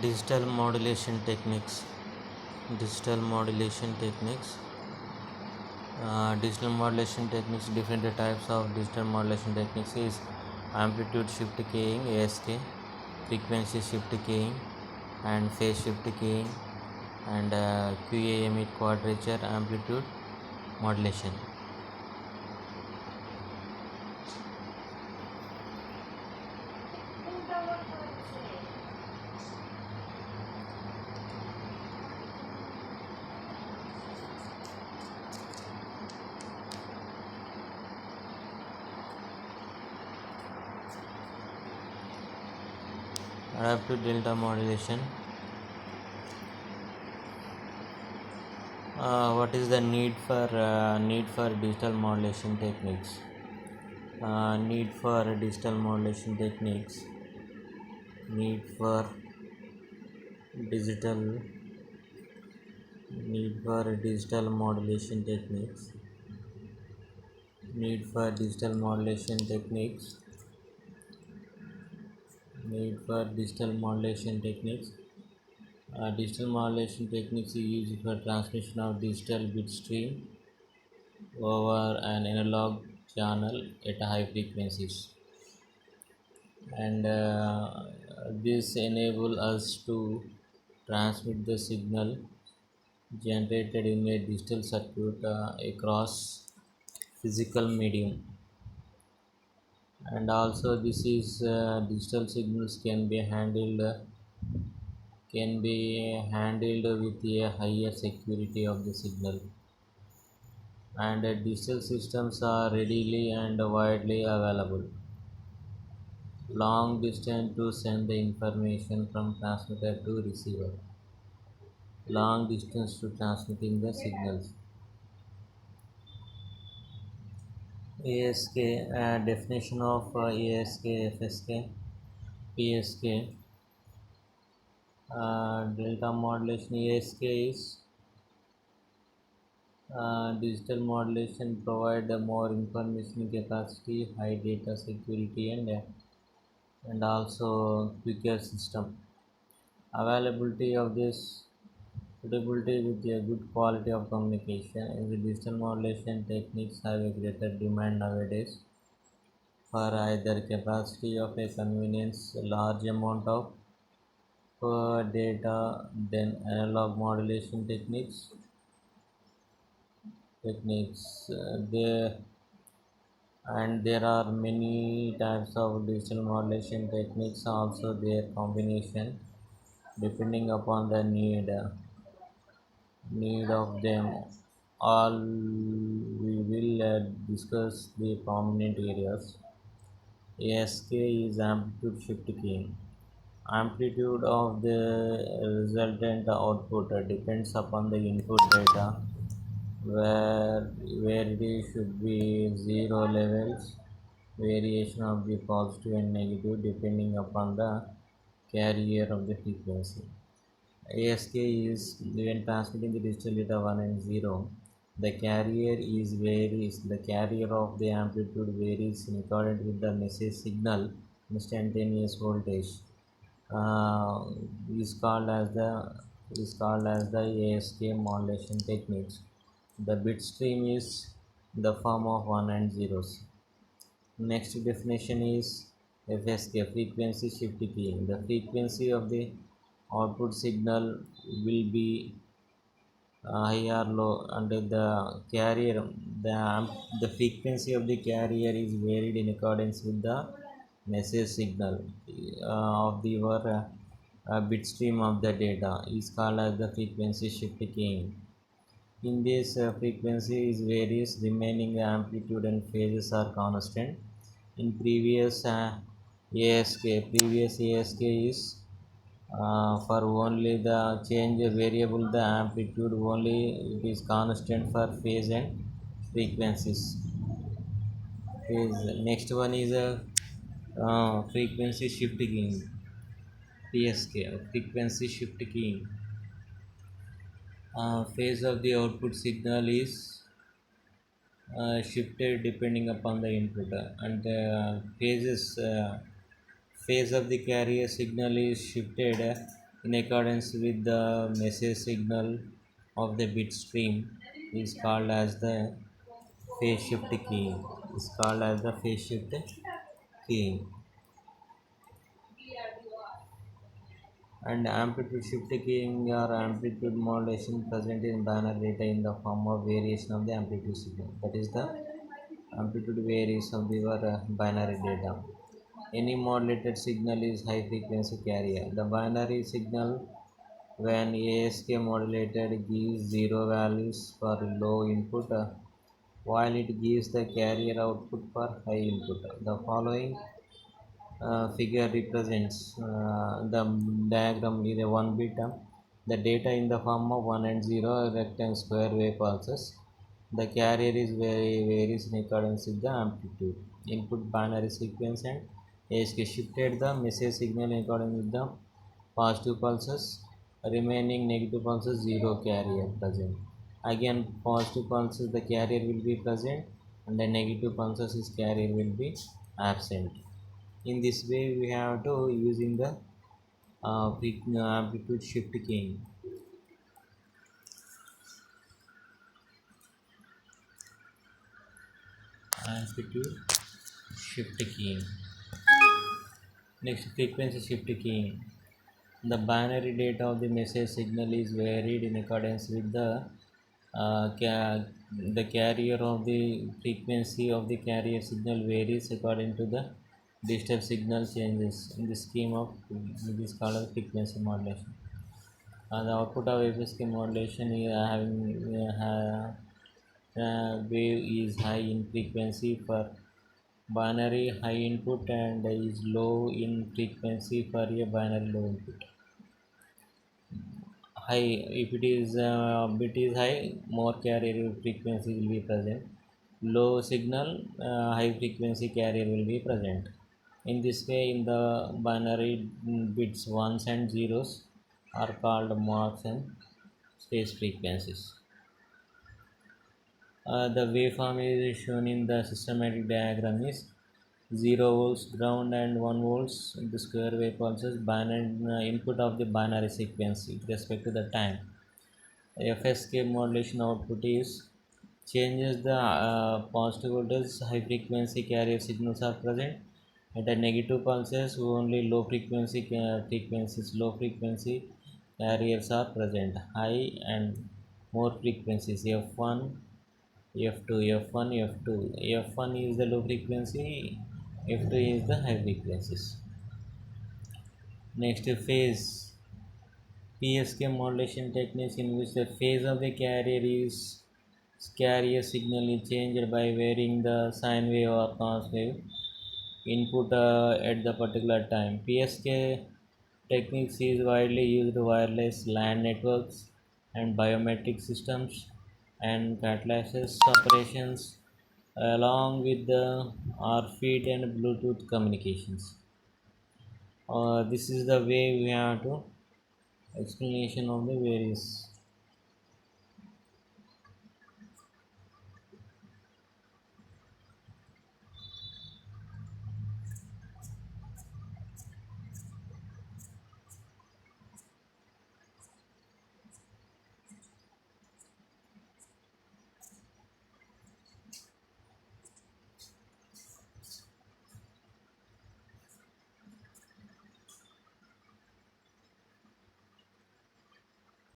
Digital modulation techniques. Digital modulation techniques. Digital modulation techniques. Different types of digital modulation techniques is amplitude shift keying (ASK), frequency shift keying, and phase shift keying, and QAM quadrature amplitude modulation. Adaptive delta modulation. What is the need for digital modulation techniques? Need for digital modulation techniques. Need for digital modulation techniques. Need for digital modulation techniques. Need for digital modulation techniques. Digital modulation techniques is used for transmission of digital bit stream over an analog channel at high frequencies, and this enable us to transmit the signal generated in a digital circuit across physical medium. And also this is digital signals can be handled with a higher security of the signal, and digital systems are readily and widely available long distance to send the information from transmitter to receiver, long distance to transmitting the signals. ASK, definition of ASK, FSK, PSK. Delta modulation. ASK is digital modulation provide more information capacity, high data security, and also quicker system. Availability of this suitability with a good quality of communication. And the digital modulation techniques have a greater demand nowadays for either capacity of a convenience, large amount of data than analog modulation techniques. There are many types of digital modulation techniques, also their combination depending upon the need of them all. We will discuss the prominent areas. ASK is amplitude shift keying. Amplitude of the resultant output depends upon the input data, where it should be zero levels variation of the positive and negative depending upon the carrier of the frequency. ASK is when transmitting the digital data 1 and 0. The carrier of the amplitude varies in accordance with the message signal instantaneous voltage. Uh, is called as the ASK modulation techniques. The bit stream is the form of 1 and zeros. Next definition is FSK, frequency shift keying. The frequency of the output signal will be high or low, and the frequency of the carrier is varied in accordance with the message signal of the bit stream of the data is called as the frequency shift keying. In this frequency is varies, remaining the amplitude and phases are constant. In previous ASK is for only the change variable the amplitude, only it is constant for phase and frequencies. Next one is a frequency shift keying. PSK, frequency shift keying. Phase of the output signal is shifted depending upon the input, and phase of the carrier signal is shifted in accordance with the message signal of the bit stream is called as the phase shift keying. Is called as the phase shift keying. And amplitude shift keying or amplitude modulation present in binary data in the form of variation of the amplitude signal. That is the amplitude varies of your binary data. Any modulated signal is high frequency carrier. The binary signal when ASK modulated gives zero values for low input, while it gives the carrier output for high input. The following figure represents the diagram is a 1 bit the data in the form of 1 and 0 rectangle square wave pulses. The carrier is varies in accordance with the amplitude. Input binary sequence and ASK shifted the message signal in accordance with the positive pulses. Remaining negative pulses 0 carrier present. Again positive pulses the carrier will be present, and the negative pulses is carrier will be absent. In this way we have to using the amplitude shift keying. Amplitude shift keying. Next, frequency shift keying. The binary data of the message signal is varied in accordance with the carrier of the frequency of the carrier signal varies according to the digital signal changes in the scheme of this called frequency modulation. The output of FSK modulation is having wave is high in frequency for binary high input and is low in frequency for a binary low input. High, if it is bit is high, more carrier frequency will be present. Low signal, high frequency carrier will be present. In this way, in the binary bits ones and zeros are called marks and space frequencies. The waveform is shown in the systematic diagram is 0 volts ground and 1 volts the square wave pulses binary input of the binary sequence with respect to the time. FSK modulation output is changes the positive voltage high frequency carrier signals are present, and the negative pulses only low frequency low frequency carriers are present. High and more frequencies F1 F2 F1 F2. F1 is the low frequency, F2 is the high frequencies. Next, phase. PSK modulation techniques in which the phase of the carrier signal is changed by varying the sine wave or cos wave input at the particular time. PSK techniques is widely used wireless LAN networks and biometric systems and catalysis operations along with the RFID and Bluetooth communications. This is the way we have to explanation of the various